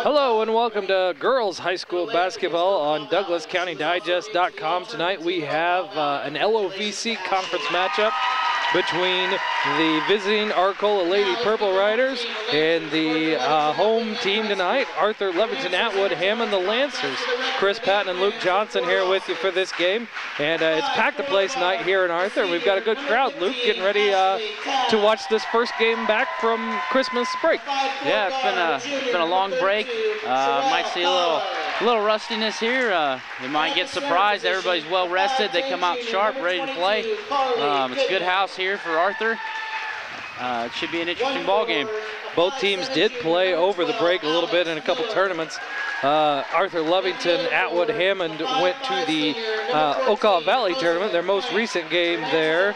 Hello and welcome to girls high school basketball on DouglasCountyDigest.com. Tonight we have an LOVC conference matchup between the visiting Arcola Lady Purple Riders and the home team tonight, Arthur Levington Atwood Hammond the Lancers. Chris Patton and Luke Johnson here with you for this game. And it's packed the place tonight here in Arthur. We've got a good crowd, Luke, getting ready to watch this first game back from Christmas break. Yeah, it's been a long break. Might see a little rustiness here. You might get surprised. Everybody's well rested. They come out sharp, ready to play. It's a good house here for Arthur. It should be an interesting ball game. Both teams did play over the break a little bit in a couple tournaments. Arthur Levington Atwood Hammond went to the Ocala Valley tournament. Their most recent game there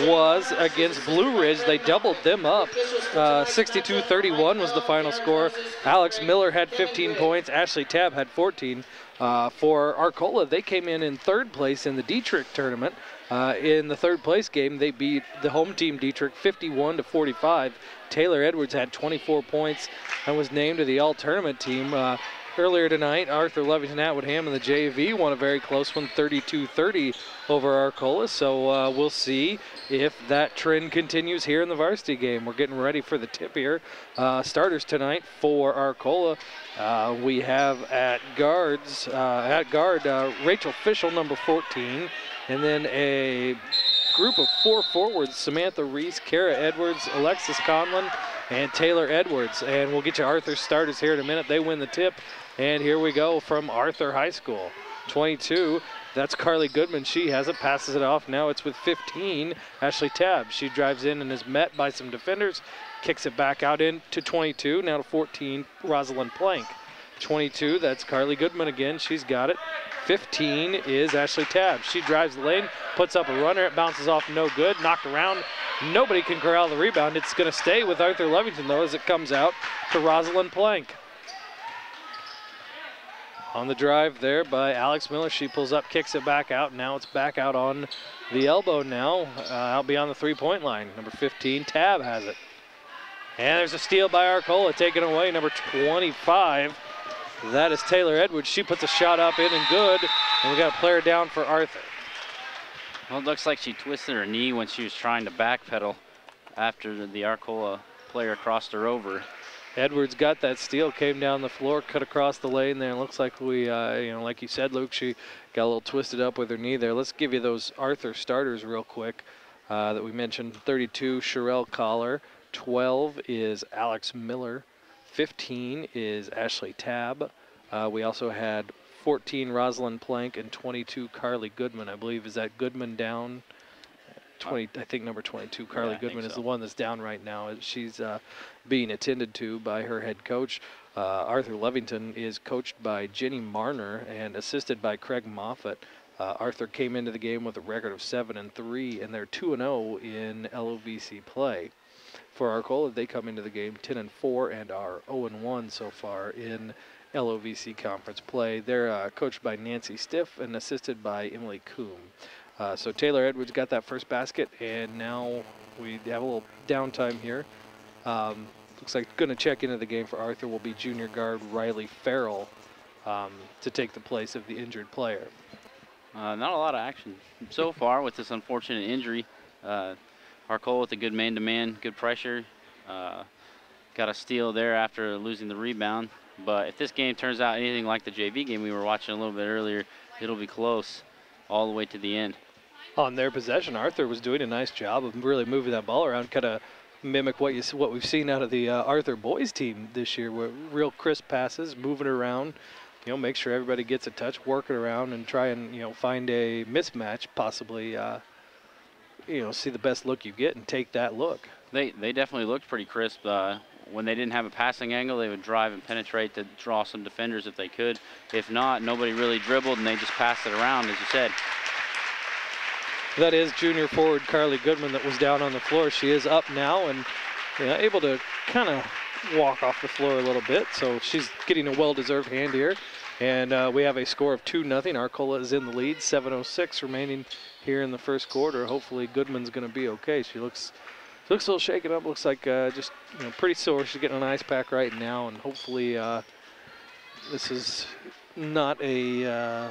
was against Blue Ridge. They doubled them up. 62-31 was the final score. Alex Miller had 15 points. Ashley Tabb had 14. For Arcola, they came in third place in the Dietrich tournament. In the third place game, they beat the home team Dietrich 51-45. Taylor Edwards had 24 points and was named to the all-tournament team. Earlier tonight, Arthur Levington Atwood Hammond, the JV, won a very close one, 32-30 over Arcola. So we'll see if that trend continues here in the varsity game. We're getting ready for the tip here. Starters tonight for Arcola. We have at guard Rachel Fischel, number 14, and then a group of 4 forwards: Samantha Reese, Kara Edwards, Alexis Conlon, and Taylor Edwards. And we'll get you Arthur's starters here in a minute. They win the tip. And here we go from Arthur High School. 22, that's Carly Goodman. She has it, passes it off. Now it's with 15, Ashley Tabb. She drives in and is met by some defenders, kicks it back out into 22. Now to 14, Rosalind Plank. 22, that's Carly Goodman again. She's got it. 15 is Ashley Tabb. She drives the lane, puts up a runner. It bounces off, no good. Knocked around. Nobody can corral the rebound. It's going to stay with Arthur Levington, though, as it comes out to Rosalind Plank. On the drive there by Alex Miller. She pulls up, kicks it back out. Now it's back out on the elbow now, out beyond the three-point line. Number 15, Tabb has it. And there's a steal by Arcola, taken away, number 25. That is Taylor Edwards. She puts a shot up in and good. And we got a player down for Arthur. Well, it looks like she twisted her knee when she was trying to backpedal after the Arcola player crossed her over. Edwards got that steal, came down the floor, cut across the lane there. It looks like we, like you said, Luke, she got a little twisted up with her knee there. Let's give you those Arthur starters real quick that we mentioned. 32, Sherelle Collar. 12 is Alex Miller. 15 is Ashley Tabb. We also had 14, Rosalind Plank, and 22, Carly Goodman. I believe, is that Goodman down? 20, I think number 22, Carly Goodman, is the one that's down right now. She's being attended to by her head coach. Arthur Levington is coached by Jenny Marner and assisted by Craig Moffitt. Arthur came into the game with a record of 7-3, and they're 2-0 in LOVC play. For Arcola, they come into the game 10-4 and are 0-1 so far in LOVC conference play. They're coached by Nancy Stiff and assisted by Emily Coombe. So Taylor Edwards got that first basket, and now we have a little downtime here. Looks like going to check into the game for Arthur will be junior guard Riley Farrell to take the place of the injured player. Not a lot of action so far with this unfortunate injury. Arcola with a good man-to-man, good pressure. Got a steal there after losing the rebound. But if this game turns out anything like the JV game we were watching a little bit earlier, it'll be close all the way to the end. On their possession, Arthur was doing a nice job of really moving that ball around, kind of mimic what we've seen out of the Arthur boys team this year, where real crisp passes, moving around, make sure everybody gets a touch, work it around, and try and find a mismatch, possibly see the best look you get and take that look. They definitely looked pretty crisp. When they didn't have a passing angle, they would drive and penetrate to draw some defenders if they could. If not, nobody really dribbled, and they just passed it around, as you said. That is junior forward Carly Goodman that was down on the floor. She is up now and able to kind of walk off the floor a little bit. So she's getting a well-deserved hand here. And we have a score of 2-0. Arcola is in the lead. 7:06 remaining here in the first quarter. Hopefully Goodman's going to be okay. She looks a little shaken up. Looks like just pretty sore. She's getting an ice pack right now, and hopefully This is not a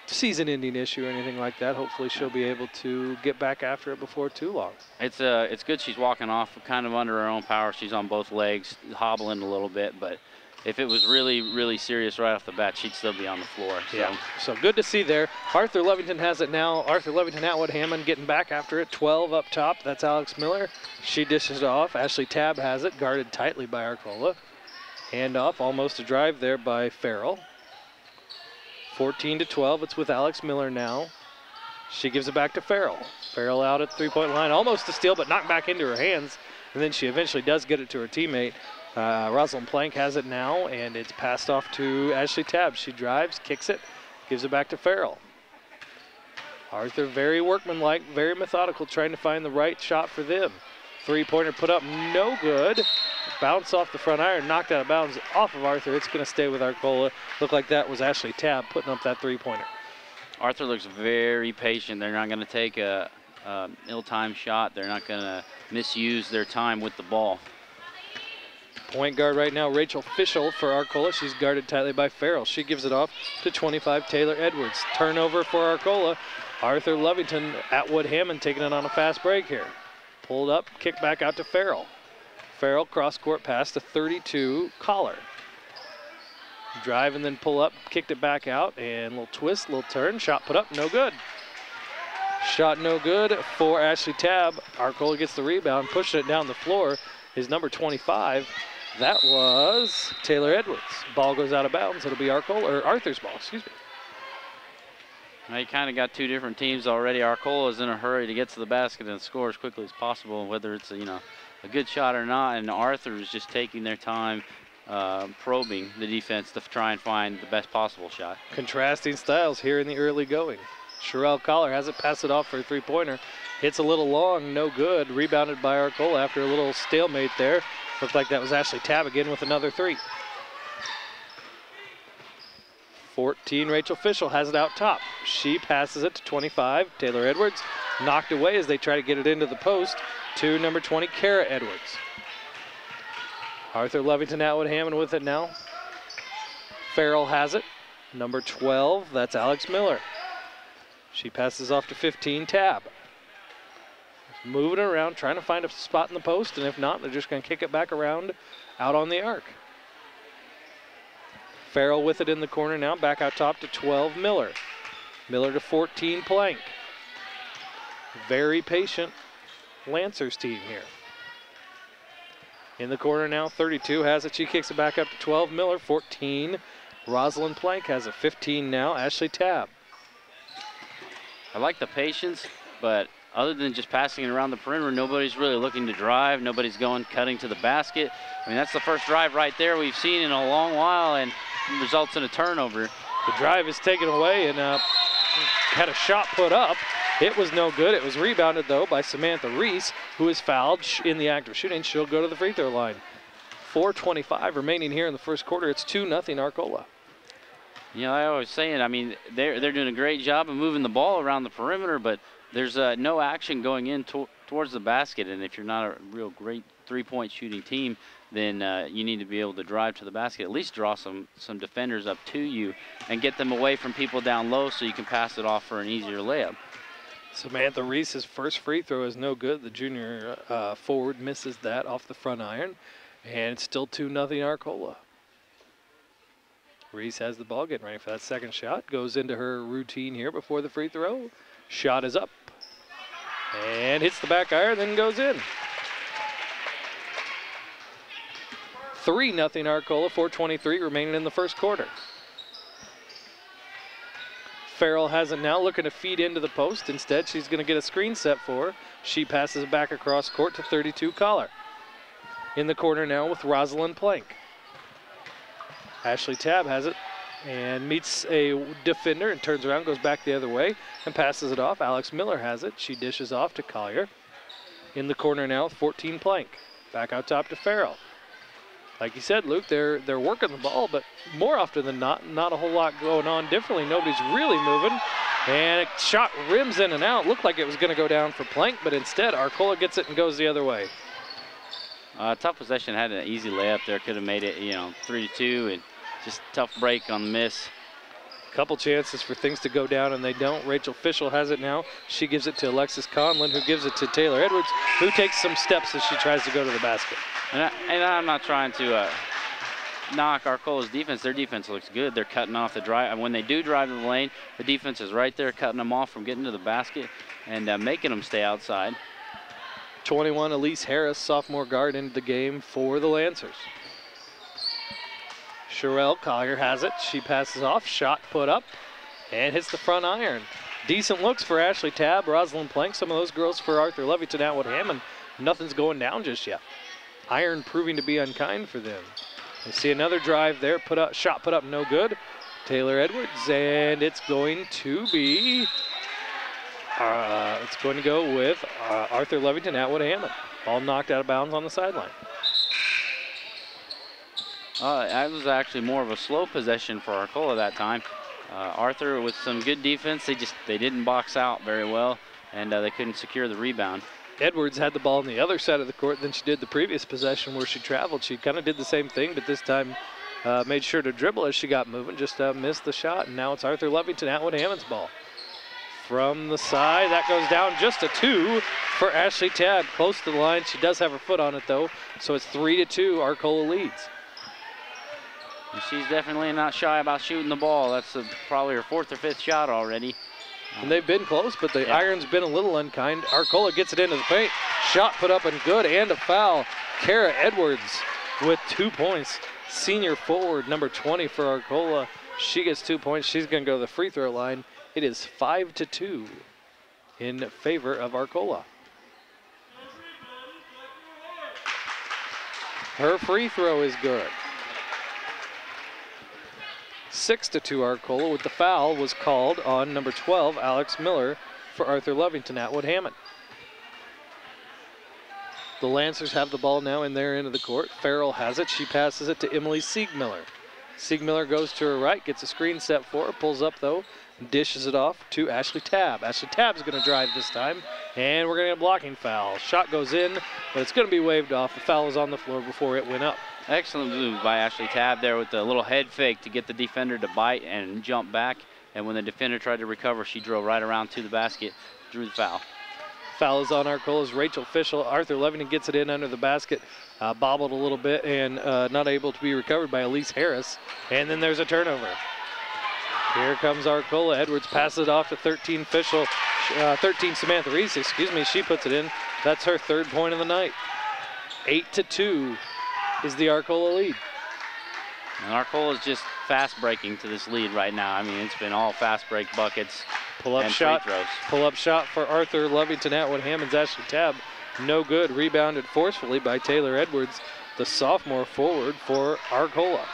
season-ending issue or anything like that. Hopefully she'll be able to get back after it before too long. It's good she's walking off kind of under her own power. She's on both legs, hobbling a little bit, but if it was really, really serious right off the bat, she'd still be on the floor. So. Yeah, so good to see there. Arthur Lovington has it now. Arthur Lovington, Atwood Hammond getting back after it. 12 up top. That's Alex Miller. She dishes it off. Ashley Tabb has it, guarded tightly by Arcola. Hand off, almost a drive there by Farrell. 14-12, it's with Alex Miller now. She gives it back to Farrell. Farrell out at the three-point line, almost a steal, but knocked back into her hands. And then she eventually does get it to her teammate. Rosalind Plank has it now, and it's passed off to Ashley Tabb. She drives, kicks it, gives it back to Farrell. Arthur very workmanlike, very methodical, trying to find the right shot for them. Three-pointer put up, no good. Bounce off the front iron, knocked out of bounds off of Arthur. It's going to stay with Arcola. Looked like that was Ashley Tabb putting up that three-pointer. Arthur looks very patient. They're not going to take a ill-timed shot. They're not going to misuse their time with the ball. Point guard right now, Rachel Fischel for Arcola. She's guarded tightly by Farrell. She gives it off to 25, Taylor Edwards. Turnover for Arcola. Arthur Lovington, Atwood Hammond taking it on a fast break here. Pulled up, kicked back out to Farrell. Farrell cross-court pass to 32, Collar. Drive and then pull up, kicked it back out, and a little twist, little turn, shot put up, no good. Shot no good for Ashley Tabb. Arcola gets the rebound, pushing it down the floor is number 25. That was Taylor Edwards. Ball goes out of bounds. It'll be Arthur's ball, excuse me. Now you kind of got two different teams already. Arcola is in a hurry to get to the basket and score as quickly as possible, whether it's a good shot or not, and Arthur is just taking their time probing the defense to try and find the best possible shot. Contrasting styles here in the early going. Sherelle Collar has it, pass it off for a three-pointer. Hits a little long, no good. Rebounded by Arcola after a little stalemate there. Looked like that was Ashley Tabb again with another three. 14, Rachel Fischel has it out top. She passes it to 25, Taylor Edwards. Knocked away as they try to get it into the post to number 20, Kara Edwards. Arthur Lovington, Atwood Hammond with it now. Farrell has it. Number 12, that's Alex Miller. She passes off to 15, Tabb. Moving it around, trying to find a spot in the post, and if not, they're just going to kick it back around out on the arc. Farrell with it in the corner now, back out top to 12, Miller. Miller to 14, Plank. Very patient Lancers team here. In the corner now, 32 has it. She kicks it back up to 12, Miller. 14, Rosalind Plank has it. 15 now, Ashley Tabb. I like the patience, but other than just passing it around the perimeter, nobody's really looking to drive. Nobody's cutting to the basket. I mean, that's the first drive right there we've seen in a long while, and results in a turnover. The drive is taken away, and had a shot put up. It was no good. It was rebounded, though, by Samantha Reese, who is fouled in the act of shooting. She'll go to the free throw line. 4:25 remaining here in the first quarter. It's 2-0 Arcola. I was saying, I mean, they're doing a great job of moving the ball around the perimeter, but there's no action going in towards the basket. And if you're not a real great three-point shooting team, then you need to be able to drive to the basket, at least draw some defenders up to you and get them away from people down low so you can pass it off for an easier layup. Samantha Reese's first free throw is no good. The junior forward misses that off the front iron, and it's still 2-0 Arcola. Reese has the ball, getting ready for that second shot. Goes into her routine here before the free throw. Shot is up and hits the back iron, then goes in. 3-0 Arcola, 4:23 remaining in the first quarter. Farrell has it now, looking to feed into the post. Instead, she's going to get a screen set for her. She passes it back across court to 32, Collar. In the corner now with Rosalind Plank. Ashley Tabb has it and meets a defender and turns around, goes back the other way and passes it off. Alex Miller has it. She dishes off to Collier. In the corner now with 14, Plank. Back out top to Farrell. Like you said, Luke, they're working the ball, but more often than not a whole lot going on differently. Nobody's really moving. And a shot rims in and out. Looked like it was going to go down for Plank, but instead Arcola gets it and goes the other way. Tough possession, had an easy layup there. Could have made it, 3-2. And just tough break on the miss. Couple chances for things to go down, and they don't. Rachel Fischel has it now. She gives it to Alexis Conlon, who gives it to Taylor Edwards, who takes some steps as she tries to go to the basket. And I'm not trying to knock Arcola's defense. Their defense looks good. They're cutting off the drive. And when they do drive to the lane, the defense is right there cutting them off from getting to the basket and making them stay outside. 21, Elise Harris, sophomore guard, into the game for the Lancers. Sherelle Collier has it. She passes off, shot put up, and hits the front iron. Decent looks for Ashley Tabb, Rosalind Plank, some of those girls for Arthur Lovington, Atwood Hammond. Nothing's going down just yet. Iron proving to be unkind for them. We see another drive there, shot put up, no good. Taylor Edwards, and it's going to be, it's going to go with Arthur Lovington, Atwood Hammond. Ball knocked out of bounds on the sideline. That was actually more of a slow possession for Arcola that time. Arthur with some good defense, they didn't box out very well, and they couldn't secure the rebound. Edwards had the ball on the other side of the court than she did the previous possession where she traveled. She kind of did the same thing, but this time made sure to dribble as she got moving, just missed the shot, and now it's Arthur Lovington, Atwood Hammond's ball. From the side, that goes down just a 2 for Ashley Tabb, close to the line. She does have her foot on it though, so it's 3-2, Arcola leads. She's definitely not shy about shooting the ball. That's probably her 4th or 5th shot already. And they've been close, but the iron's been a little unkind. Arcola gets it into the paint. Shot put up and good, and a foul. Kara Edwards with 2 points. Senior forward, number 20 for Arcola. She gets 2 points. She's going to go to the free throw line. It is 5-2 in favor of Arcola. Her free throw is good. 6-2 Arcola, with the foul was called on number 12, Alex Miller, for Arthur Lovington, Atwood Hammond. The Lancers have the ball now in their end of the court. Farrell has it. She passes it to Emily Siegmiller. Siegmiller goes to her right, gets a screen set for her, pulls up though, dishes it off to Ashley Tabb. Ashley Tabb's going to drive this time, and we're going to get a blocking foul. Shot goes in, but it's going to be waved off. The foul was on the floor before it went up. Excellent move by Ashley Tabb there with the little head fake to get the defender to bite and jump back. And when the defender tried to recover, she drove right around to the basket, drew the foul. Foul is on Arcola's Rachel Fischel. Arthur Lovington gets it in under the basket, bobbled a little bit, and not able to be recovered by Elise Harris. And then there's a turnover. Here comes Arcola. Edwards passes it off to 13 Fischel, 13 Samantha Reese, excuse me. She puts it in. That's her 3rd point of the night. 8-2 is the Arcola lead. And Arcola is just fast breaking to this lead right now. I mean, it's been all fast break buckets. Pull-up shot for Arthur Lovington, Atwood Hammond's Ashley Tabb. No good. Rebounded forcefully by Taylor Edwards, the sophomore forward for Arcola.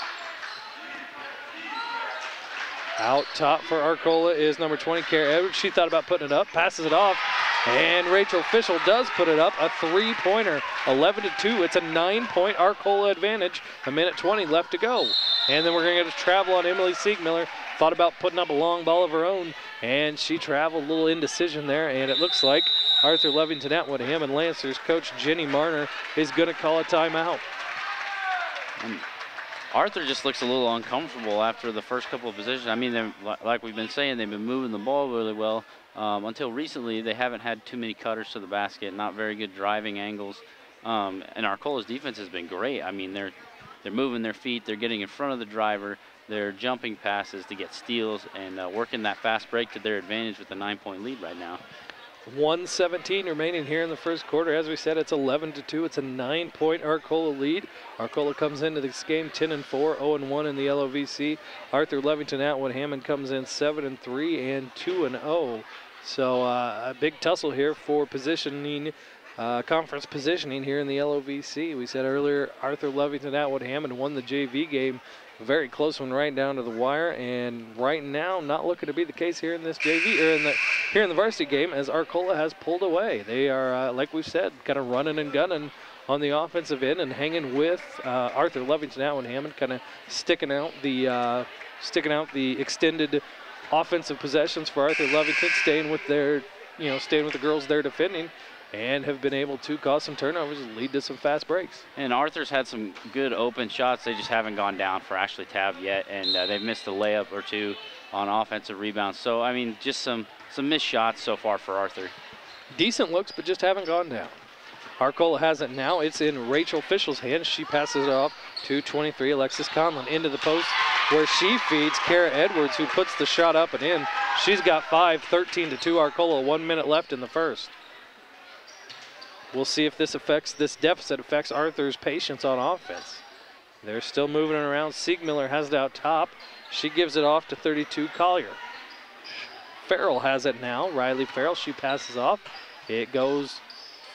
Out top for Arcola is number 20, Kara Edwards. She thought about putting it up, passes it off, and Rachel Fischel does put it up, a 3-pointer, 11-2. It's a 9-point Arcola advantage, 1:20 left to go. And then we're going to get a travel on Emily Siegmiller. Thought about putting up a long ball of her own, and she traveled, a little indecision there, and it looks like Arthur Lovington, Atwood Hammond Lancers coach Jenny Marner is going to call a timeout. Arthur just looks a little uncomfortable after the first couple of possessions. I mean, like we've been saying, they've been moving the ball really well. Until recently, they haven't had too many cutters to the basket, not very good driving angles. And Arcola's defense has been great. I mean, they're moving their feet, they're getting in front of the driver, they're jumping passes to get steals, and working that fast break to their advantage with the 9-point lead right now. 1:17 remaining here in the first quarter. As we said, it's 11-2. It's a 9-point Arcola lead. Arcola comes into this game 10-4, 0-1 in the LOVC. Arthur Lovington, Atwood Hammond comes in 7-3 and 2-0. So a big tussle here for positioning, conference positioning here in the LOVC. We said earlier, Arthur Lovington, Atwood Hammond won the JV game. A very close one right down to the wire, and right now not looking to be the case here in this JV, or here in the varsity game, as Arcola has pulled away. They are, like we've said, kind of running and gunning on the offensive end and hanging with Arthur Lovington, Atwood Hammond, kind of sticking out the extended offensive possessions for Arthur Lovington, staying with the girls there defending. and have been able to cause some turnovers and lead to some fast breaks. And Arthur's had some good open shots. They just haven't gone down for Ashley Tabb yet, and they've missed a layup or two on offensive rebounds. So, I mean, just some missed shots so far for Arthur. Decent looks, but just haven't gone down. Arcola has it now. It's in Rachel Fischel's hands. She passes it off to 23, Alexis Conlon, into the post where she feeds Kara Edwards, who puts the shot up and in. She's got 5, 13-2 Arcola, 1 minute left in the first. We'll see if this deficit affects Arthur's patience on offense. They're still moving it around. Siegmiller has it out top. She gives it off to 32, Collier. Farrell has it now. Riley Farrell, she passes off. It goes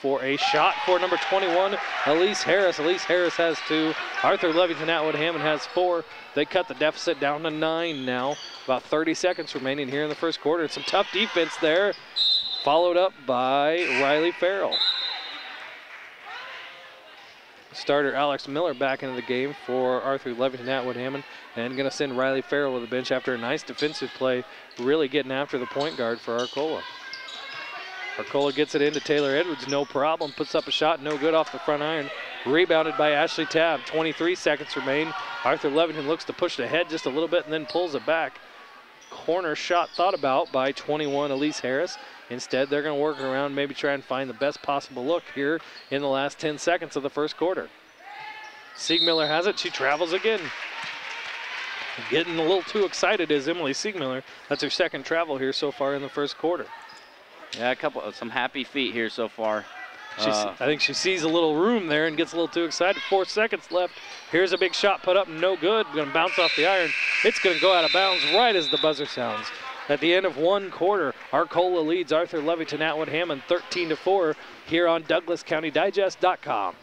for a shot for number 21, Elise Harris. Elise Harris has 2. Arthur Levington Atwood Hammond has 4. They cut the deficit down to 9 now. About 30 seconds remaining here in the first quarter. And some tough defense there, followed up by Riley Farrell. Starter Alex Miller back into the game for Arthur Levington Atwood Hammond, and going to send Riley Farrell to the bench after a nice defensive play, really getting after the point guard for Arcola. Arcola gets it into Taylor Edwards, no problem, puts up a shot, no good off the front iron. Rebounded by Ashley Tabb, 23 seconds remain. Arthur Levington looks to push it ahead just a little bit and then pulls it back. Corner shot thought about by 21, Elise Harris. Instead, they're going to work around, maybe try and find the best possible look here in the last 10 seconds of the first quarter. Siegmiller has it, she travels again. Getting a little too excited is Emily Siegmiller. That's her second travel here so far in the first quarter. Yeah, some happy feet here so far. I think she sees a little room there and gets a little too excited. 4 seconds left. Here's a big shot put up, no good. Going to bounce off the iron. It's going to go out of bounds right as the buzzer sounds. At the end of one quarter, Arcola leads Arthur Levington Atwood Hammond 13-4 here on DouglasCountyDigest.com.